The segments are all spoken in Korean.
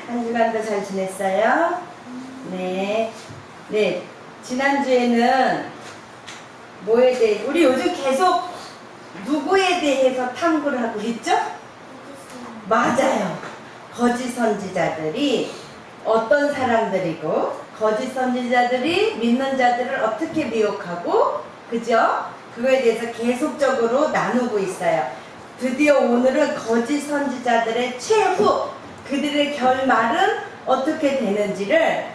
한 주간도 잘 지냈어요? 네. 네. 지난주에는 뭐에 대해, 우리 요즘 계속 누구에 대해서 탐구를 하고 있죠? 맞아요. 거짓 선지자들이 어떤 사람들이고, 거짓 선지자들이 믿는 자들을 어떻게 미혹하고, 그죠? 그거에 대해서 계속적으로 나누고 있어요. 드디어 오늘은 거짓 선지자들의 최후, 그들의 결말은 어떻게 되는지를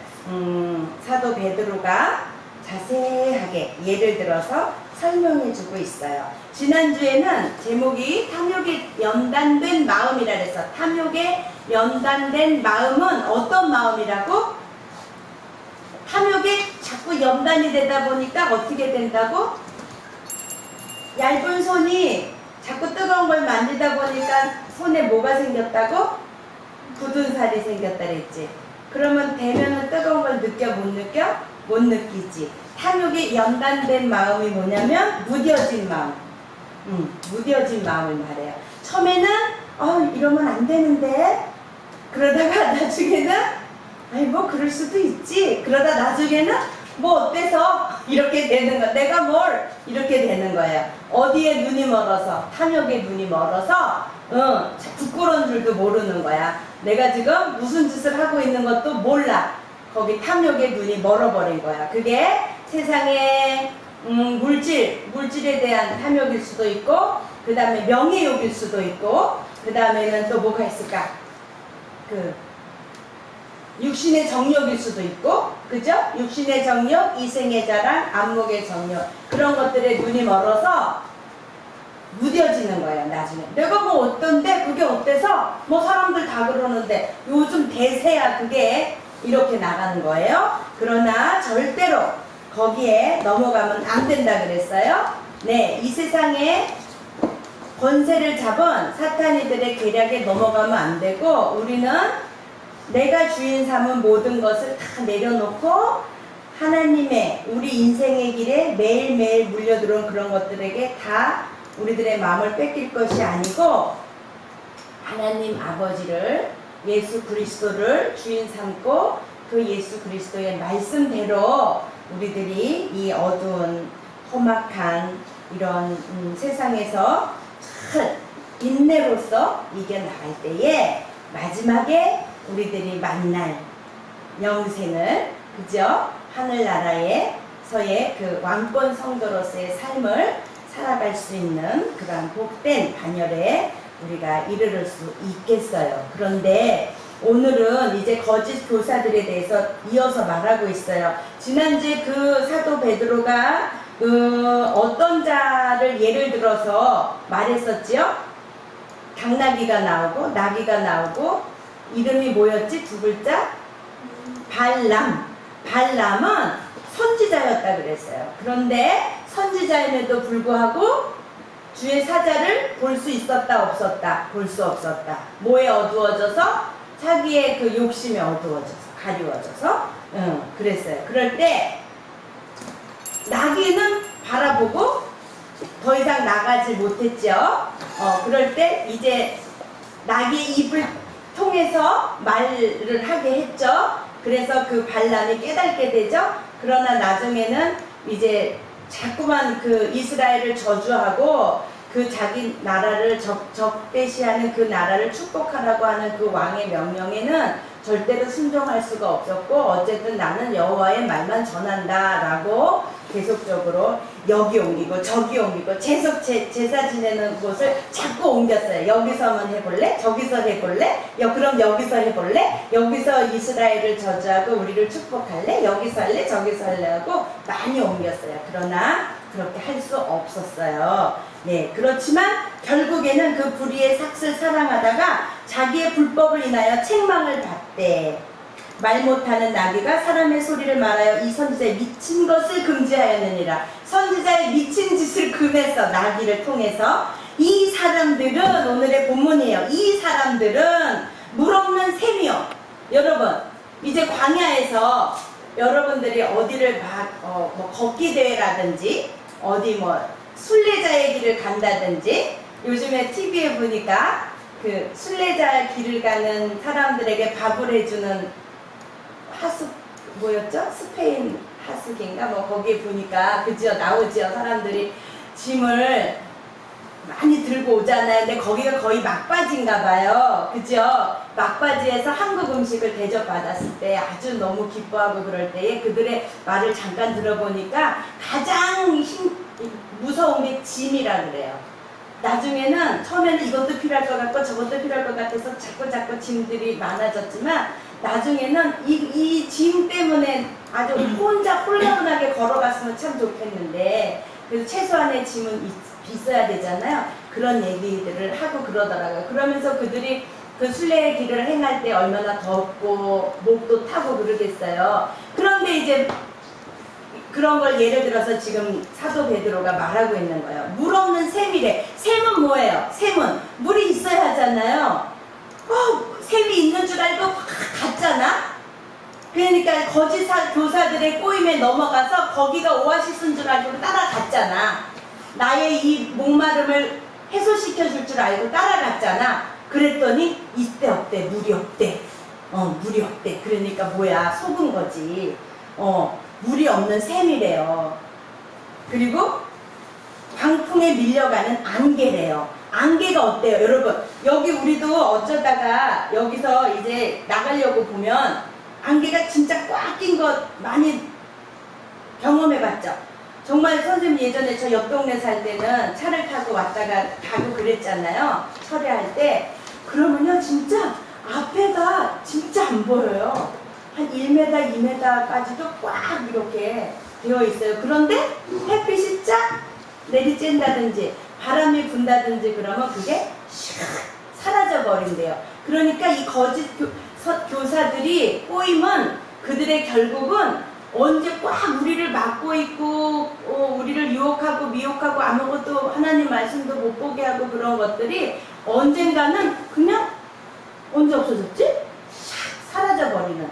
사도 베드로가 자세하게 예를 들어서 설명해 주고 있어요. 지난주에는 제목이 탐욕에 연단된 마음이라 그래서, 탐욕에 연단된 마음은 어떤 마음이라고? 탐욕에 자꾸 연단이 되다 보니까 어떻게 된다고? 얇은 손이 자꾸 뜨거운 걸 만지다 보니까 손에 뭐가 생겼다고? 굳은 살이 생겼다 그랬지. 그러면 대면은 뜨거운 걸 느껴 못 느껴? 못 느끼지. 탐욕에 연단된 마음이 뭐냐면 무뎌진 마음. 무뎌진 마음을 말해요. 처음에는 이러면 안 되는데, 그러다가 나중에는 아이 뭐 그럴 수도 있지. 그러다 나중에는 뭐 어때서 이렇게 되는 거야. 내가 뭘 이렇게 되는 거예요. 어디에 눈이 멀어서, 탐욕에 눈이 멀어서 부끄러운 줄도 모르는 거야. 내가 지금 무슨 짓을 하고 있는 것도 몰라. 거기 탐욕에 눈이 멀어버린 거야. 그게 세상의 물질에 대한 탐욕일 수도 있고, 그 다음에 명예욕일 수도 있고, 그 다음에는 또 뭐가 있을까? 육신의 정욕일 수도 있고, 그죠? 육신의 정욕, 이생의 자랑, 안목의 정욕, 그런 것들에 눈이 멀어서 무뎌지는 거예요. 나중에 내가 뭐 어떤데, 그게 어때서, 뭐 사람들 다 그러는데, 요즘 대세야 그게, 이렇게 나가는 거예요. 그러나 절대로 거기에 넘어가면 안 된다 그랬어요. 네, 이 세상에 권세를 잡은 사탄이들의 계략에 넘어가면 안 되고, 우리는 내가 주인 삼은 모든 것을 다 내려놓고 하나님의 우리 인생의 길에 매일매일 물려들어온 그런 것들에게 다 우리들의 마음을 뺏길 것이 아니고, 하나님 아버지를, 예수 그리스도를 주인 삼고 그 예수 그리스도의 말씀대로 우리들이 이 어두운 험악한 이런 세상에서 잘 인내로서 이겨나갈 때에 마지막에 우리들이 만날 영생을, 그죠? 하늘나라에서의 그 왕권 성도로서의 삶을 살아갈 수 있는 그런 복된 반열에 우리가 이르를 수 있겠어요. 그런데 오늘은 이제 거짓 교사들에 대해서 이어서 말하고 있어요. 지난주에 그 사도 베드로가 어떤 자를 예를 들어서 말했었지요? 당나귀가 나오고 나귀가 나오고, 이름이 뭐였지? 두 글자? 발람. 발람은 선지자였다 그랬어요. 그런데 선지자임에도 불구하고 주의 사자를 볼 수 있었다 없었다? 볼 수 없었다. 뭐에 어두워져서? 자기의 그 욕심에 어두워져서, 가리워져서 그랬어요. 그럴 때 나귀는 바라보고 더 이상 나가지 못했죠. 그럴 때 이제 나귀의 입을 통해서 말을 하게 했죠. 그래서 그 발람이 깨닫게 되죠. 그러나 나중에는 이제 자꾸만 그 이스라엘을 저주하고 그 자기 나라를 적대시하는 그 나라를 축복하라고 하는 그 왕의 명령에는 절대로 순종할 수가 없었고, 어쨌든 나는 여호와의 말만 전한다 라고 계속적으로 여기 옮기고 저기 옮기고 계속 제사 지내는 곳을 자꾸 옮겼어요. 여기서 한번 해볼래? 저기서 해볼래? 그럼 여기서 해볼래? 여기서 이스라엘을 저주하고 우리를 축복할래? 여기서 할래? 저기서 할래? 하고 많이 옮겼어요. 그러나 그렇게 할 수 없었어요. 네, 그렇지만 결국에는 그 불의의 삭슬 사랑하다가 자기의 불법을 인하여 책망을 받대. 말 못하는 나귀가 사람의 소리를 말하여 이 선지자의 미친 것을 금지하였느니라. 선지자의 미친 짓을 금해서, 나귀를 통해서. 이 사람들은, 오늘의 본문이에요. 이 사람들은 물 없는 샘이요. 여러분, 이제 광야에서 여러분들이 어디를 뭐 걷기 대회라든지 어디 뭐 순례자의 길을 간다든지, 요즘에 TV에 보니까 그 순례자 길을 가는 사람들에게 밥을 해주는 하숙 뭐였죠? 스페인 하숙인가 뭐 거기에 보니까 그죠 나오죠. 사람들이 짐을 많이 들고 오잖아요. 근데 거기가 거의 막바지인가 봐요. 그죠? 막바지에서 한국 음식을 대접받았을 때 아주 너무 기뻐하고 그럴 때에 그들의 말을 잠깐 들어보니까 가장 무서운 게 짐이라 그래요. 나중에는 처음에는 이것도 필요할 것 같고 저것도 필요할 것 같아서 자꾸 짐들이 많아졌지만 나중에는 이 짐 때문에 아주 혼자 홀가분하게 걸어갔으면 참 좋겠는데 그래서 최소한의 짐은 있어야 되잖아요. 그런 얘기들을 하고 그러더라고요. 그러면서 그들이 그 순례의 길을 행할 때 얼마나 덥고 목도 타고 그러겠어요. 그런데 이제 그런 걸 예를 들어서 지금 사도 베드로가 말하고 있는 거예요. 물 없는 샘이래. 샘은 뭐예요? 샘은 물이 있어야 하잖아요. 샘이 있는 줄 알고 갔잖아. 그러니까 거짓 교사들의 꼬임에 넘어가서 거기가 오아시스인 줄 알고 따라갔잖아. 나의 이 목마름을 해소시켜 줄 줄 알고 따라갔잖아. 그랬더니 이때 없대. 물이 없대. 물이 없대. 그러니까 뭐야? 속은 거지. 물이 없는 샘이래요. 그리고 광풍에 밀려가는 안개래요. 안개가 어때요? 여러분 여기 우리도 어쩌다가 여기서 이제 나가려고 보면 안개가 진짜 꽉 낀 것 많이 경험해봤죠? 정말 선생님 예전에 저 옆 동네 살 때는 차를 타고 왔다가 가고 그랬잖아요. 철회할 때. 그러면요 진짜 앞에가 진짜 안 보여요. 한 1m, 2m까지도 꽉 이렇게 되어 있어요. 그런데 햇빛이 쫙 내리쬐다든지 바람이 분다든지 그러면 그게 샥 사라져 버린대요. 그러니까 이 거짓 교사들이 꼬임은 그들의 결국은 언제 꽉 우리를 막고 있고 우리를 유혹하고 미혹하고 아무것도 하나님 말씀도 못 보게 하고 그런 것들이 언젠가는 그냥 언제 없어졌지? 샥 사라져 버리는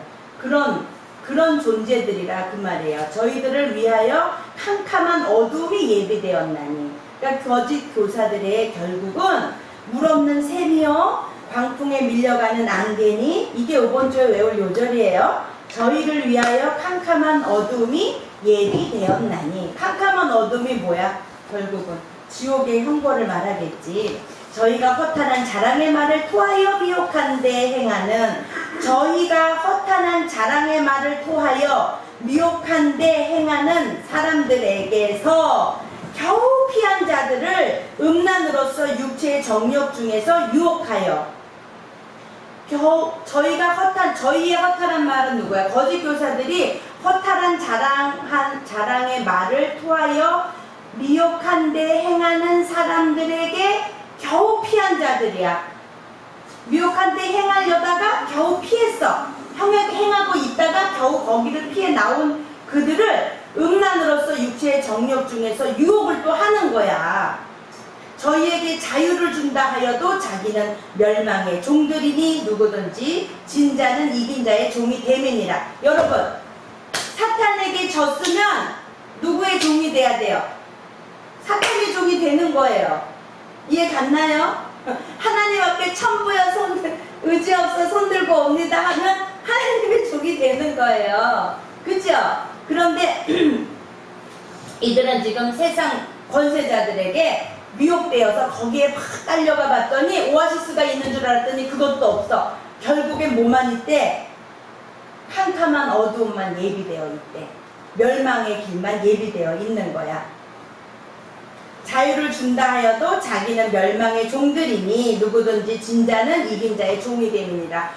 그런 존재들이라 그 말이에요. 저희들을 위하여 캄캄한 어둠이 예비되었나니. 그러니까 거짓 교사들의 결국은 물 없는 샘이요 광풍에 밀려가는 안개니. 이게 5번 주에 외울 요절이에요. 저희를 위하여 캄캄한 어둠이 예비되었나니. 캄캄한 어둠이 뭐야? 결국은 지옥의 형벌을 말하겠지. 저희가 허탄한 자랑의 말을 토하여 미혹한데 행하는 저희가 허탄한 자랑의 말을 토하여 미혹한데 행하는 사람들에게서 겨우 피한 자들을 음란으로서 육체의 정욕 중에서 유혹하여 겨우 저희의 허탄한 말은 누구야? 거짓 교사들이 허탄한 자랑의 말을 토하여 미혹한데 행하는 사람들에게 겨우 피한 자들이야. 미혹한데 행하려다가 겨우 피했어. 행하고 있다가 겨우 거기를 피해 나온 그들을 음란으로서 육체의 정욕 중에서 유혹을 또 하는 거야. 저희에게 자유를 준다 하여도 자기는 멸망의 종들이니 누구든지 진 자는 이긴 자의 종이 됨이니라. 여러분 사탄에게 졌으면 누구의 종이 돼야 돼요? 사탄의 종이 되는 거예요. 이해 갔나요? 하나님 앞에 천부여 의지 없어 손들고 옵니다 하면 하나님의 종이 되는 거예요. 그죠? 그런데 이들은 지금 세상 권세자들에게 미혹되어서 거기에 막 딸려가 봤더니 오아시스가 있는 줄 알았더니 그것도 없어. 결국엔 뭐만 있대? 캄캄한 어두움만 예비되어 있대. 멸망의 길만 예비되어 있는 거야. 자유를 준다 하여도 자기는 멸망의 종들이니 누구든지 진 자는 이긴 자의 종이 됨이니라.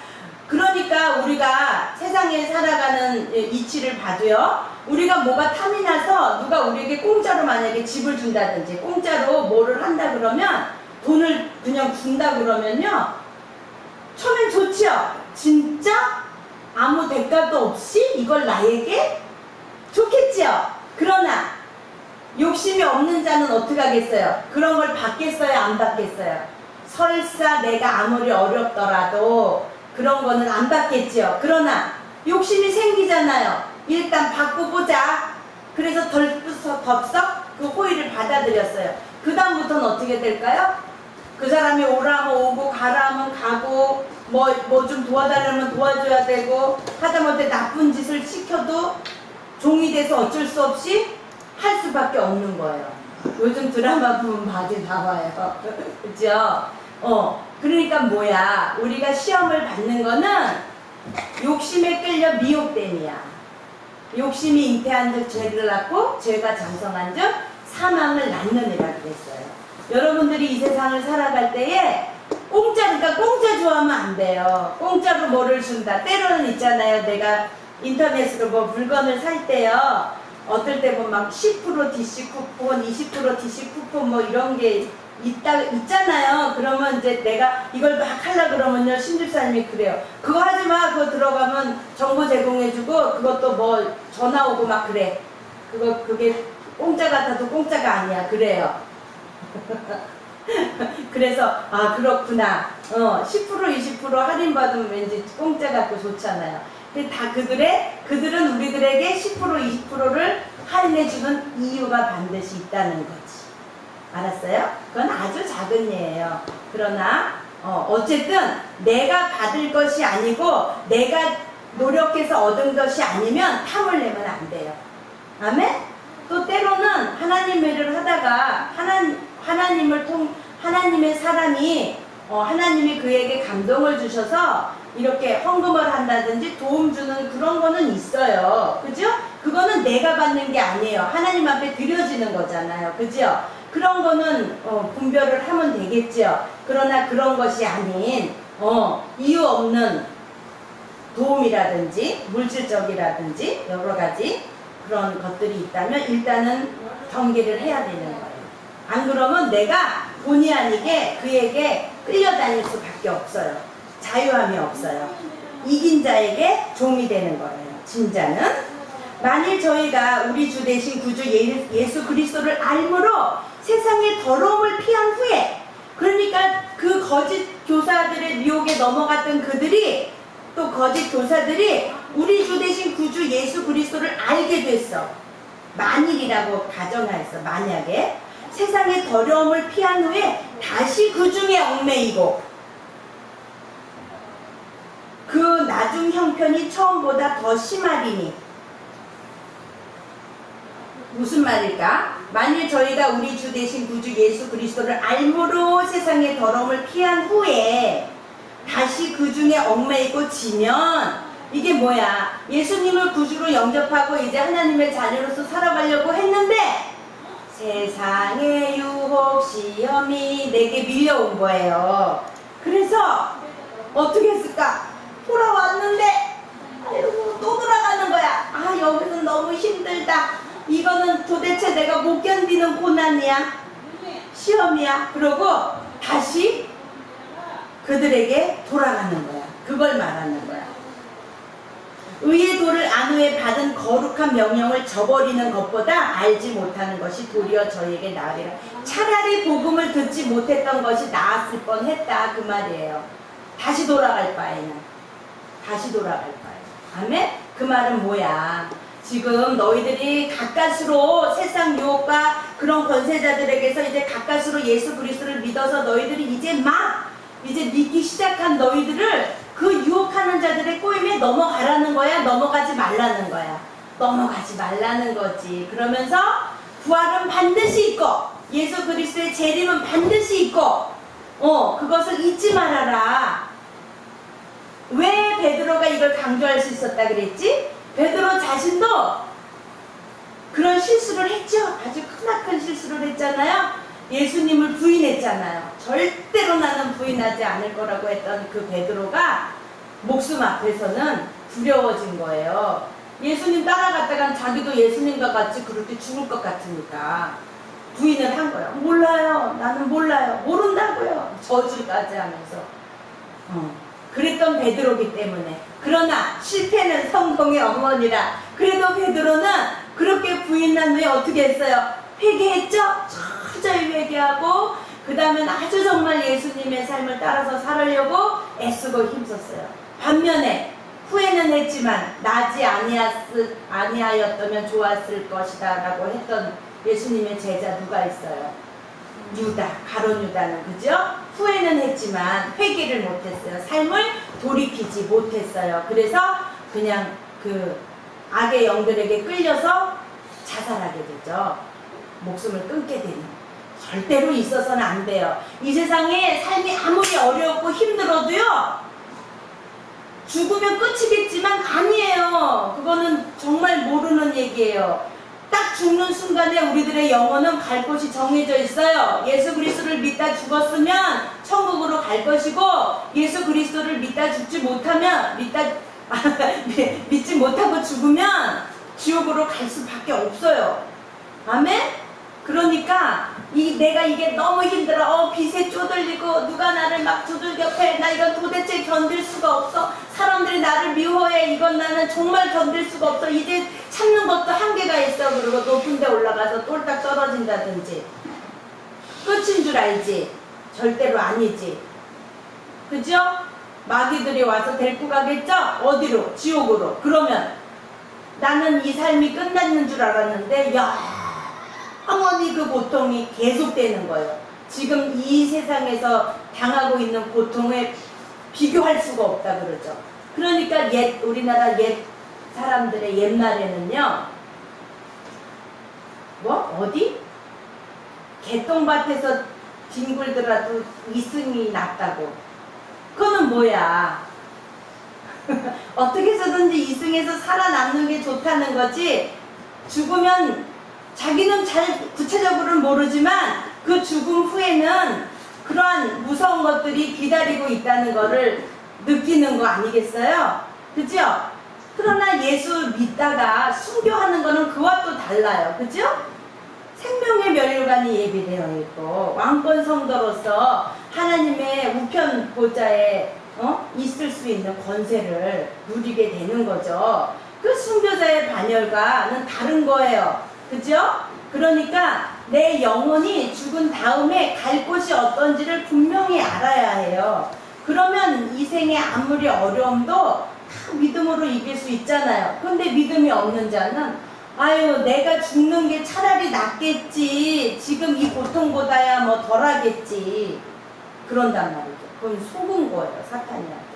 그러니까 우리가 세상에 살아가는 이치를 봐도요, 우리가 뭐가 탐이 나서 누가 우리에게 공짜로 만약에 집을 준다든지 공짜로 뭐를 한다 그러면 돈을 그냥 준다 그러면요, 처음엔 좋지요. 진짜 아무 대가도 없이 이걸 나에게 좋겠지요. 그러나 욕심이 없는 자는 어떻게 하겠어요? 그런 걸 받겠어요? 안 받겠어요? 설사 내가 아무리 어렵더라도 그런 거는 안 받겠지요. 그러나 욕심이 생기잖아요. 일단 받고 보자. 그래서 덥석 그 호의를 받아들였어요. 그 다음부터는 어떻게 될까요? 그 사람이 오라면 오고 가라면 뭐 좀 도와달라면 도와줘야 되고, 하다못해 나쁜 짓을 시켜도 종이 돼서 어쩔 수 없이 할 수밖에 없는 거예요. 요즘 드라마 보면 많이 나와요. 그죠? 그러니까 뭐야, 우리가 시험을 받는 거는 욕심에 끌려 미혹됨이야. 욕심이 잉태한 즉 죄를 낳고, 죄가 장성한 즉 사망을 낳느니라 그랬어요. 여러분들이 이 세상을 살아갈 때에 그러니까 공짜 좋아하면 안 돼요. 공짜로 뭐를 준다. 때로는 있잖아요. 내가 인터넷으로 뭐 물건을 살 때요, 어떨 때 보면 막 10% DC 쿠폰, 20% DC 쿠폰 뭐 이런 게 있잖아요. 그러면 이제 내가 이걸 막 하려고 그러면요, 신집사님이 그래요. 그거 하지 마. 그거 들어가면 정보 제공해주고, 그것도 뭐 전화 오고 막 그래. 그게 공짜 같아도 공짜가 아니야. 그래요. 그래서, 아, 그렇구나. 10% 20% 할인받으면 왠지 공짜 같고 좋잖아요. 근데 다 그들은 우리들에게 10% 20%를 할인해주는 이유가 반드시 있다는 거지. 알았어요? 그건 아주 작은 예예요. 그러나 어쨌든 내가 받을 것이 아니고 내가 노력해서 얻은 것이 아니면 탐을 내면 안 돼요. 아멘? 또 때로는 하나님 일을 하다가 하나님의 사람이 하나님이 그에게 감동을 주셔서 이렇게 헌금을 한다든지 도움 주는 그런 거는 있어요. 그죠? 그거는 내가 받는 게 아니에요. 하나님 앞에 드려지는 거잖아요. 그죠? 그런 거는 분별을 하면 되겠죠. 그러나 그런 것이 아닌 이유 없는 도움이라든지 물질적이라든지 여러 가지 그런 것들이 있다면 일단은 경계를 해야 되는 거예요. 안 그러면 내가 본의 아니게 그에게 끌려다닐 수밖에 없어요. 자유함이 없어요. 이긴 자에게 종이 되는 거예요. 진짜는 만일 저희가 우리 주 대신 구주 예수 그리스도를 알므로 세상의 더러움을 피한 후에, 그러니까 그 거짓 교사들의 미혹에 넘어갔던 그들이, 또 거짓 교사들이 우리 주 대신 구주 예수 그리스도를 알게 됐어. 만일이라고 가정하였어. 만약에 세상의 더러움을 피한 후에 다시 그 중에 얽매이고, 그 나중 형편이 처음보다 더 심하리니. 무슨 말일까? 만일 저희가 우리 주 대신 구주 예수 그리스도를 알므로 세상의 더러움을 피한 후에 다시 그 중에 얽매이고 지면, 이게 뭐야? 예수님을 구주로 영접하고 이제 하나님의 자녀로서 살아가려고 했는데 세상의 유혹 시험이 내게 밀려온 거예요. 그래서 어떻게 했을까? 돌아왔는데 아이고 또 돌아가는 거야. 아, 여기는 너무 힘들다. 이거는 도대체 내가 못 견디는 고난이야. 시험이야. 그러고 다시 그들에게 돌아가는 거야. 그걸 말하는 거야. 의의 도를 안 후에 받은 거룩한 명령을 저버리는 것보다 알지 못하는 것이 도리어 저에게 나으리라. 차라리 복음을 듣지 못했던 것이 나았을 뻔했다. 그 말이에요. 다시 돌아갈 바에는. 다시 돌아갈 바에. 아멘? 그 말은 뭐야? 지금 너희들이 가까스로 세상 유혹과 그런 권세자들에게서 이제 가까스로 예수 그리스도를 믿어서 너희들이 이제 믿기 시작한 너희들을 그 유혹하는 자들의 꼬임에 넘어가라는 거야? 넘어가지 말라는 거야? 넘어가지 말라는 거지. 그러면서 부활은 반드시 있고 예수 그리스도의 재림은 반드시 있고 그것을 잊지 말아라. 왜 베드로가 이걸 강조할 수 있었다 그랬지? 베드로 자신도 그런 실수를 했죠. 아주 크나큰 실수를 했잖아요. 예수님을 부인했잖아요. 절대로 나는 부인하지 않을 거라고 했던 그 베드로가 목숨 앞에서는 두려워진 거예요. 예수님 따라갔다간 자기도 예수님과 같이 그렇게 죽을 것 같으니까 부인을 한 거예요. 몰라요. 나는 몰라요. 모른다고요. 저주까지 하면서. 그랬던 베드로기 때문에. 그러나 실패는 성공의 어머니라. 그래도 베드로는 그렇게 부인한 후에 어떻게 했어요? 회개했죠? 철저히 회개하고 그 다음에 아주 정말 예수님의 삶을 따라서 살으려고 애쓰고 힘썼어요. 반면에 후회는 했지만 나지 아니하였다면 좋았을 것이다 라고 했던 예수님의 제자 누가 있어요? 유다, 가룟 유다는. 그죠? 후회는 했지만 회개를 못했어요. 삶을 돌이키지 못했어요. 그래서 그냥 그 악의 영들에게 끌려서 자살하게 되죠. 목숨을 끊게 되는. 절대로 있어서는 안 돼요. 이 세상에 삶이 아무리 어렵고 힘들어도요, 죽으면 끝이겠지만 아니에요. 그거는 정말 모르는 얘기예요. 딱 죽는 순간에 우리들의 영혼은 갈 곳이 정해져 있어요. 예수 그리스도를 믿다 죽었으면 천국으로 갈 것이고, 예수 그리스도를 믿다 죽지 못하면 믿지 못하고 죽으면 지옥으로 갈 수밖에 없어요. 아멘? 그러니까 내가 이게 너무 힘들어. 빚에 쪼들리고 누가 나를 막 두들겨 패. 나 이건 도대체 견딜 수가 없어. 사람들이 나를 미워해. 이건 나는 정말 견딜 수가 없어. 이제 참는 것도 한계가 있어. 그리고 높은 데 올라가서 똘딱 떨어진다든지. 끝인 줄 알지? 절대로 아니지. 그죠? 마귀들이 와서 데리고 가겠죠? 어디로? 지옥으로. 그러면 나는 이 삶이 끝났는 줄 알았는데 영원히 그 고통이 계속되는 거예요. 지금 이 세상에서 당하고 있는 고통에 비교할 수가 없다 그러죠. 그러니까 우리나라 옛 사람들의 옛날에는요, 어디? 개똥밭에서 뒹굴더라도 이승이 낫다고. 그거는 뭐야? 어떻게 해서든지 이승에서 살아남는 게 좋다는 거지. 죽으면 자기는 잘 구체적으로는 모르지만 그 죽음 후에는 그러한 무서운 것들이 기다리고 있다는 거를 느끼는 거 아니겠어요? 그죠? 그러나 예수 믿다가 순교하는 거는 그와 또 달라요. 그죠? 생명의 면류관이 예비되어 있고 왕권 성도로서 하나님의 우편 보좌에 있을 수 있는 권세를 누리게 되는 거죠. 그 순교자의 반열과는 다른 거예요. 그죠? 그러니까 내 영혼이 죽은 다음에 갈 곳이 어떤지를 분명히 알아야 해요. 그러면 이 생에 아무리 어려움도 다 믿음으로 이길 수 있잖아요. 근데 믿음이 없는 자는 내가 죽는 게 차라리 낫겠지. 지금 이 고통보다야 뭐 덜하겠지. 그런단 말이죠. 그건 속은 거예요, 사탄이한테.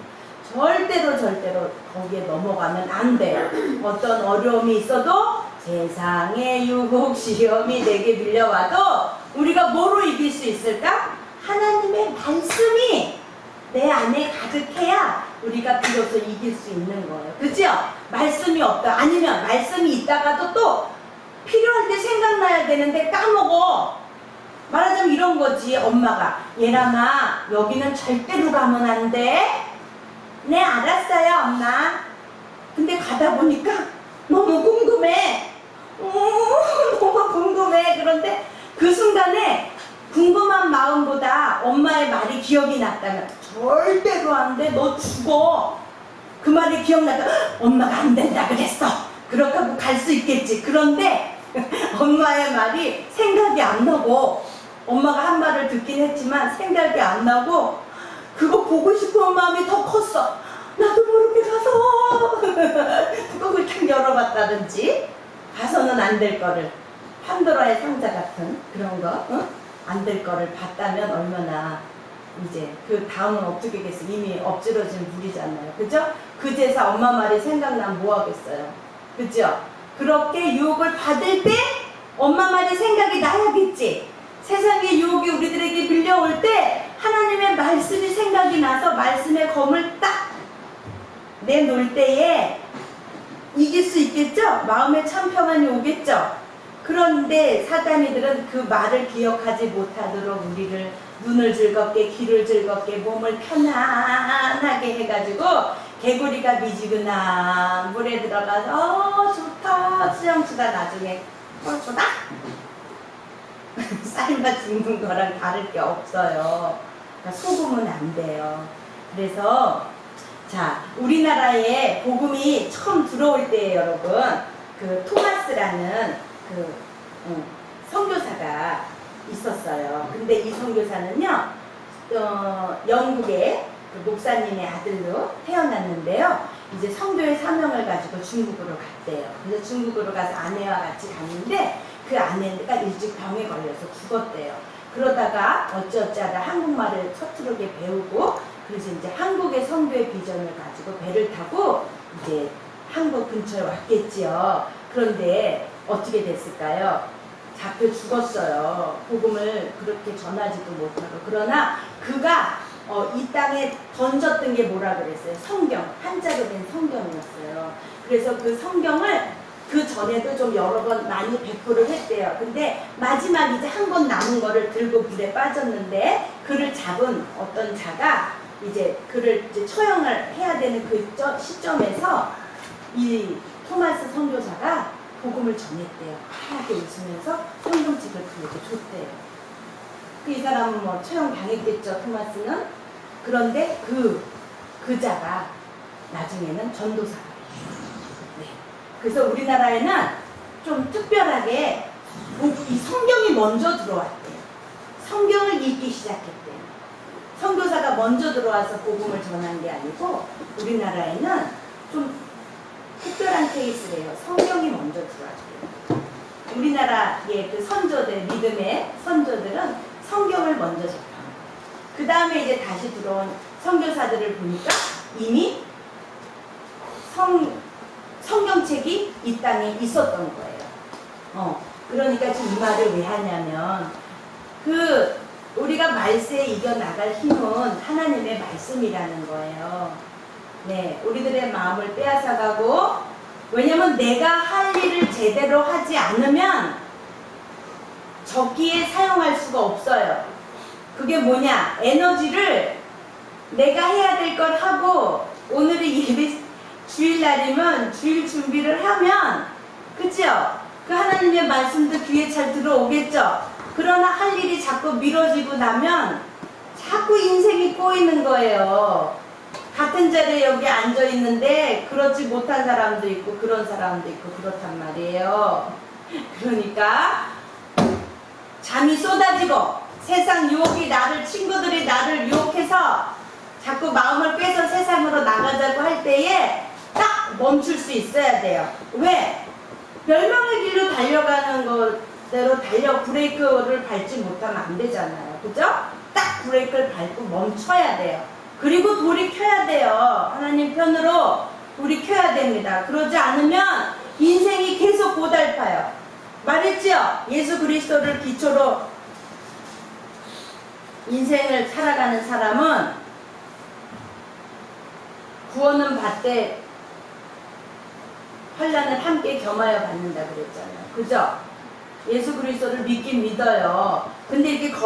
절대로 거기에 넘어가면 안 돼요. 어떤 어려움이 있어도 세상의 유혹 시험이 내게 밀려와도 우리가 뭐로 이길 수 있을까? 하나님의 말씀이 내 안에 가득해야 우리가 비로소 이길 수 있는 거예요. 그죠? 말씀이 없다. 아니면 말씀이 있다가도 또 필요할 때 생각나야 되는데 까먹어. 말하자면 이런 거지. 엄마가 예람아 여기는 절대로 가면 안 돼. 네 알았어요 엄마. 근데 가다 보니까 너무 궁금해. 너무 궁금해. 그런데 그 순간에 궁금한 마음보다 엄마의 말이 기억이 났다면 절대로 안 돼. 너 죽어. 그 말이 기억나다. 엄마가 안 된다 그랬어. 그렇게 하고 갈 수 있겠지. 그런데 엄마의 말이 생각이 안 나고 엄마가 한 말을 듣긴 했지만 생각이 안 나고 그거 보고 싶은 마음이 더 컸어. 나도 모르게 가서 뚜껑을 탁 열어봤다든지 봐서는 안 될 거를 판도라의 상자 같은 그런 거 안 될 거를 봤다면 얼마나 이제 그 다음은 어떻게 하겠어. 이미 엎질러진 물이잖아요. 그죠? 그제서 엄마 말이 생각나면 뭐 하겠어요. 그죠? 그렇게 유혹을 받을 때 엄마 말이 생각이 나야겠지. 세상의 유혹이 우리들에게 밀려올 때 하나님의 말씀이 생각이 나서 말씀의 검을 딱 내놓을 때에 이길 수 있겠죠? 마음에 참 평안이 오겠죠? 그런데 사단이들은 그 말을 기억하지 못하도록 우리를 눈을 즐겁게 귀를 즐겁게 몸을 편안하게 해가지고 개구리가 미지근한 물에 들어가서 좋다 수영수다 나중에 꼴쏘다 삶아 죽는 거랑 다를 게 없어요. 그러니까 속으면 안 돼요. 그래서 자 우리나라에 복음이 처음 들어올 때에 여러분 그 토마스라는 그 선교사가 있었어요. 근데 이 선교사는요 영국의 그 목사님의 아들로 태어났는데요. 이제 선교의 사명을 가지고 중국으로 갔대요. 그래서 중국으로 가서 아내와 같이 갔는데 그 아내가 일찍 병에 걸려서 죽었대요. 그러다가 어찌어찌하다 한국말을 서투르게 배우고 그래서 이제 한국의 선교의 비전을 가지고 배를 타고 이제 한국 근처에 왔겠지요. 그런데 어떻게 됐을까요? 잡혀 죽었어요. 복음을 그렇게 전하지도 못하고. 그러나 그가 이 땅에 던졌던 게 뭐라 그랬어요? 성경, 한자로 된 성경이었어요. 그래서 그 성경을 그 전에도 좀 여러 번 많이 배포를 했대요. 근데 마지막 이제 한 권 남은 거를 들고 물에 빠졌는데 그를 잡은 어떤 자가 이제 그를 이제 처형을 해야 되는 그 시점에서 이 토마스 선교사가 복음을 전했대요. 하얗게 웃으면서 성경책을 그에게 줬대요. 이 사람은 뭐 처형 당했겠죠, 토마스는. 그런데 그 자가 나중에는 전도사가 돼요. 네. 그래서 우리나라에는 좀 특별하게 이 성경이 먼저 들어왔대요. 성경을 읽기 시작했대요. 선교사가 먼저 들어와서 복음을 전한 게 아니고 우리나라에는 좀 특별한 케이스래요. 성경이 먼저 들어왔대요. 우리나라의 그 선조들, 믿음의 선조들은 성경을 먼저 접합니다. 그 다음에 이제 다시 들어온 선교사들을 보니까 이미 성경책이 이 땅에 있었던 거예요. 그러니까 지금 이 말을 왜 하냐면 우리가 말세에 이겨나갈 힘은 하나님의 말씀이라는 거예요. 네, 우리들의 마음을 빼앗아가고, 왜냐면 내가 할 일을 제대로 하지 않으면 적기에 사용할 수가 없어요. 그게 뭐냐? 에너지를 내가 해야 될 걸 하고, 오늘이 예배 주일날이면 주일 준비를 하면, 그죠? 그 하나님의 말씀도 귀에 잘 들어오겠죠? 그러나 할 일이 자꾸 미뤄지고 나면 자꾸 인생이 꼬이는 거예요. 같은 자리에 여기 앉아 있는데 그렇지 못한 사람도 있고 그런 사람도 있고 그렇단 말이에요. 그러니까 잠이 쏟아지고 세상 유혹이 친구들이 나를 유혹해서 자꾸 마음을 빼서 세상으로 나가자고 할 때에 딱 멈출 수 있어야 돼요. 왜? 멸망의 길로 달려가는 것대로 브레이크를 밟지 못하면 안 되잖아요. 그죠? 딱 브레이크를 밟고 멈춰야 돼요. 그리고 돌이켜야 돼요. 하나님 편으로 돌이켜야 됩니다. 그러지 않으면 인생이 계속 고달파요. 말했죠? 예수 그리스도를 기초로 인생을 살아가는 사람은 구원은 받되 환난을 함께 겸하여 받는다 그랬잖아요. 그죠? 예수 그리스도를 믿긴 믿어요. 근데 이렇게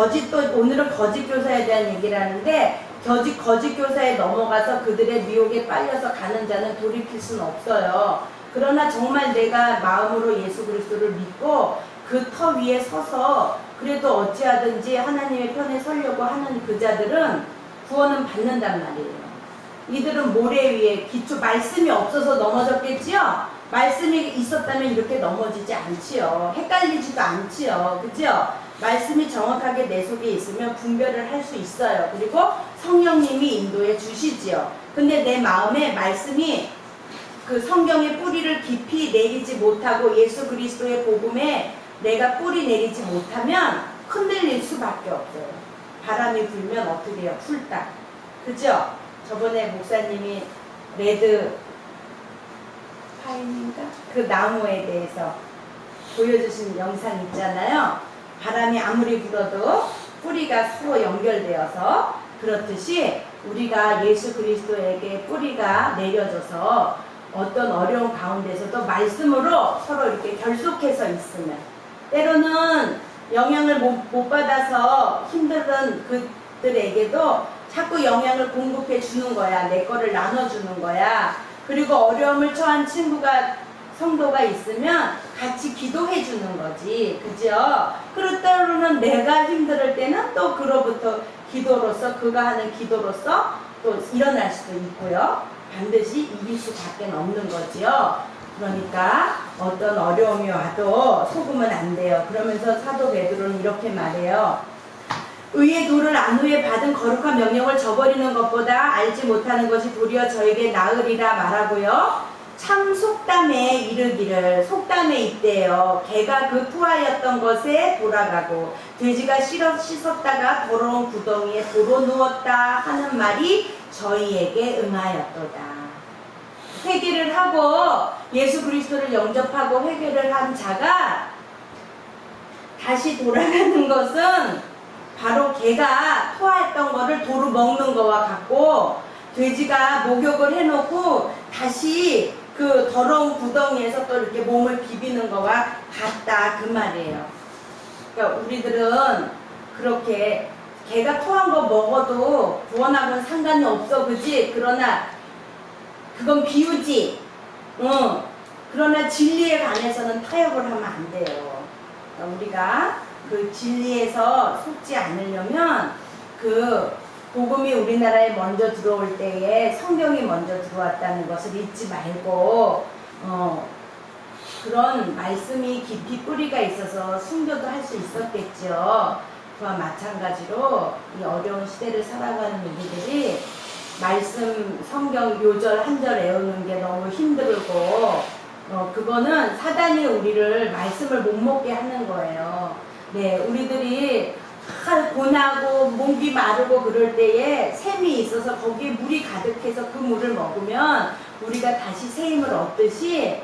오늘은 거짓 교사에 대한 얘기를 하는데 거짓 교사에 넘어가서 그들의 미혹에 빨려서 가는 자는 돌이킬 수는 없어요. 그러나 정말 내가 마음으로 예수 그리스도를 믿고 그 터 위에 서서 그래도 어찌하든지 하나님의 편에 서려고 하는 그 자들은 구원은 받는단 말이에요. 이들은 모래 위에 말씀이 없어서 넘어졌겠지요? 말씀이 있었다면 이렇게 넘어지지 않지요. 헷갈리지도 않지요. 그죠? 말씀이 정확하게 내 속에 있으면 분별을 할 수 있어요. 그리고 성령님이 인도해 주시지요. 근데 내 마음에 말씀이 그 성경의 뿌리를 깊이 내리지 못하고 예수 그리스도의 복음에 내가 뿌리 내리지 못하면 흔들릴 수밖에 없어요. 바람이 불면 어떻게 해요? 훌딱. 그죠? 저번에 목사님이 레드 파인인가? 그 나무에 대해서 보여주신 영상 있잖아요. 바람이 아무리 불어도 뿌리가 서로 연결되어서 그렇듯이 우리가 예수 그리스도에게 뿌리가 내려져서 어떤 어려운 가운데서도 말씀으로 서로 이렇게 결속해서 있으면 때로는 영향을 못 받아서 힘든 그들에게도 자꾸 영향을 공급해 주는 거야. 내 거를 나눠주는 거야. 그리고 어려움을 처한 성도가 있으면 같이 기도해 주는 거지. 그죠? 그리고 때로는 내가 힘들 때는 또 그로부터 기도로서 그가 하는 기도로서 또 일어날 수도 있고요. 반드시 이길 수밖에 없는 거지요. 그러니까 어떤 어려움이 와도 속으면 안 돼요. 그러면서 사도 베드로는 이렇게 말해요. 의의 도를 안 후에 받은 거룩한 명령을 저버리는 것보다 알지 못하는 것이 도리어 저에게 나으리라 말하고요. 참 속담에 이르기를 속담에 있대요. 개가 그 투하였던 것에 돌아가고 돼지가 씻었다가 더러운 구덩이에 도로 누웠다 하는 말이 저희에게 응하였도다. 회개를 하고 예수 그리스도를 영접하고 회개를 한 자가 다시 돌아가는 것은 바로 개가 토했던 거를 도로 먹는 거와 같고, 돼지가 목욕을 해놓고 다시 그 더러운 구덩이에서 또 이렇게 몸을 비비는 거와 같다 그 말이에요. 그러니까 우리들은 그렇게 개가 토한 거 먹어도 구원하고는 상관이 없어, 그지? 그러나 그건 비유지. 그러나 진리에 관해서는 타협을 하면 안 돼요. 그러니까 우리가 그 진리에서 속지 않으려면 그 복음이 우리나라에 먼저 들어올 때에 성경이 먼저 들어왔다는 것을 잊지 말고, 그런 말씀이 깊이 뿌리가 있어서 순교도 할 수 있었겠죠. 그와 마찬가지로 이 어려운 시대를 살아가는 우리들이 말씀 성경 요절 한 절 외우는 게 너무 힘들고, 그거는 사단이 우리를 말씀을 못 먹게 하는 거예요. 네, 우리들이 고나고 목이 마르고 그럴 때에 샘이 있어서 거기에 물이 가득해서 그 물을 먹으면 우리가 다시 새 힘을 얻듯이,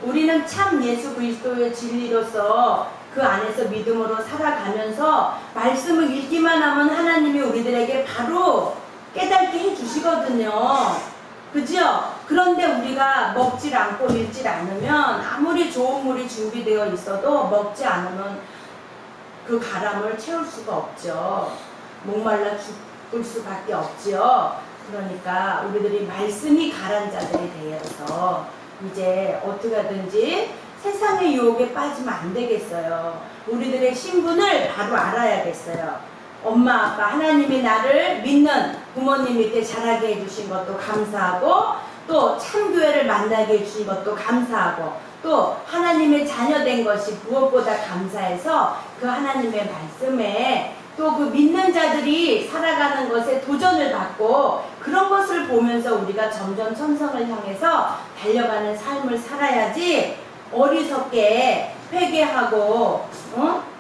우리는 참 예수 그리스도의 진리로서 그 안에서 믿음으로 살아가면서 말씀을 읽기만 하면 하나님이 우리들에게 바로 깨닫게 해주시거든요. 그죠? 그런데 우리가 먹질 않고 읽질 않으면 아무리 좋은 물이 준비되어 있어도 먹지 않으면 그 가람을 채울 수가 없죠. 목말라 죽을 수밖에 없죠. 그러니까 우리들이 말씀이 가란 자들이 되어서 이제 어떻게 하든지 세상의 유혹에 빠지면 안 되겠어요. 우리들의 신분을 바로 알아야겠어요. 엄마 아빠 하나님이 나를 믿는 부모님 밑에 자라게 해주신 것도 감사하고, 또 참교회를 만나게 해주신 것도 감사하고, 또 하나님의 자녀된 것이 무엇보다 감사해서 그 하나님의 말씀에 또 그 믿는 자들이 살아가는 것에 도전을 받고, 그런 것을 보면서 우리가 점점 천성을 향해서 달려가는 삶을 살아야지, 어리석게 회개하고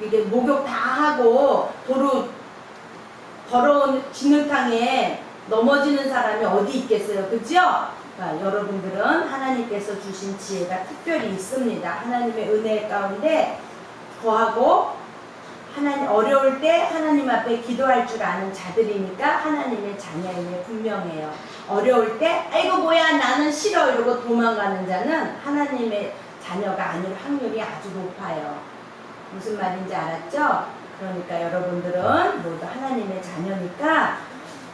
이게 목욕 다 하고 더러운 진흙탕에 넘어지는 사람이 어디 있겠어요, 그죠? 그러니까 여러분들은 하나님께서 주신 지혜가 특별히 있습니다. 하나님의 은혜 가운데 거하고 하나님 어려울 때 하나님 앞에 기도할 줄 아는 자들이니까 하나님의 자녀임에 분명해요. 어려울 때 아이고 뭐야 나는 싫어 이러고 도망가는 자는 하나님의 자녀가 아닐 확률이 아주 높아요. 무슨 말인지 알았죠? 그러니까 여러분들은 모두 하나님의 자녀니까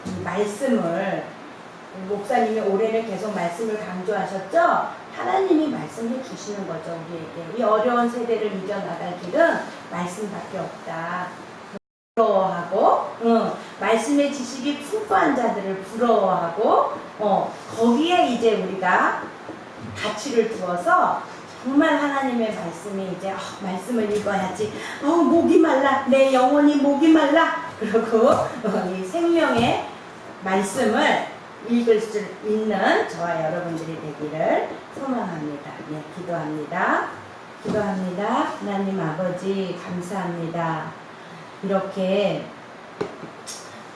이 말씀을, 목사님이 올해는 계속 말씀을 강조하셨죠? 하나님이 말씀해 주시는 거죠, 우리에게. 이 어려운 세대를 이겨나갈 길은 말씀밖에 없다. 부러워하고, 말씀의 지식이 풍부한 자들을 부러워하고, 거기에 이제 우리가 가치를 두어서 정말 하나님의 말씀이 이제 말씀을 읽어야지. 목이 말라. 내 영혼이 목이 말라. 그리고 이 생명의 말씀을 읽을 수 있는 저와 여러분들이 되기를 소망합니다. 네, 기도합니다. 기도합니다. 하나님 아버지 감사합니다. 이렇게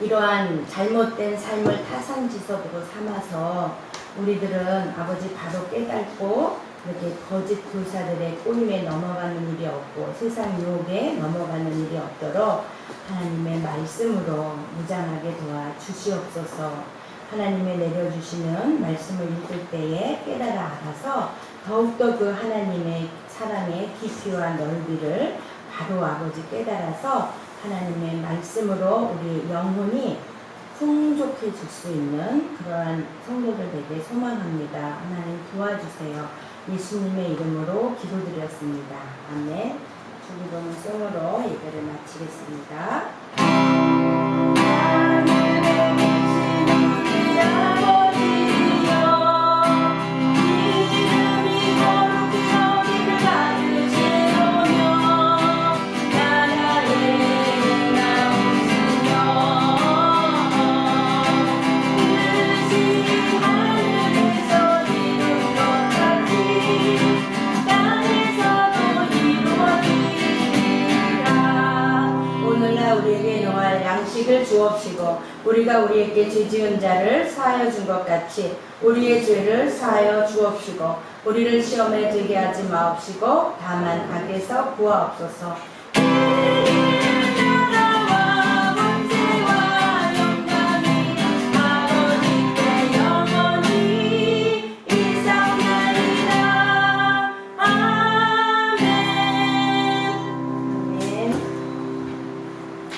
이러한 잘못된 삶을 타산지석으로 삼아서 우리들은 아버지 바로 깨닫고 이렇게 거짓 교사들의 꼬임에 넘어가는 일이 없고 세상 유혹에 넘어가는 일이 없도록 하나님의 말씀으로 무장하게 도와 주시옵소서. 하나님의 내려주시는 말씀을 읽을 때에 깨달아 알아서 더욱더 그 하나님의 사랑의 깊이와 넓이를 바로 아버지 깨달아서 하나님의 말씀으로 우리 영혼이 풍족해질 수 있는 그러한 성도들 되게 소망합니다. 하나님 도와주세요. 예수님의 이름으로 기도드렸습니다. 아멘. 주기도문 송으로 예배를 마치겠습니다. 주옵시고 우리가 우리에게 죄 지은 자를 사하여 준 것 같이 우리의 죄를 사하여 주옵시고 우리를 시험에 들게 하지 마옵시고 다만 악에서 구하옵소서.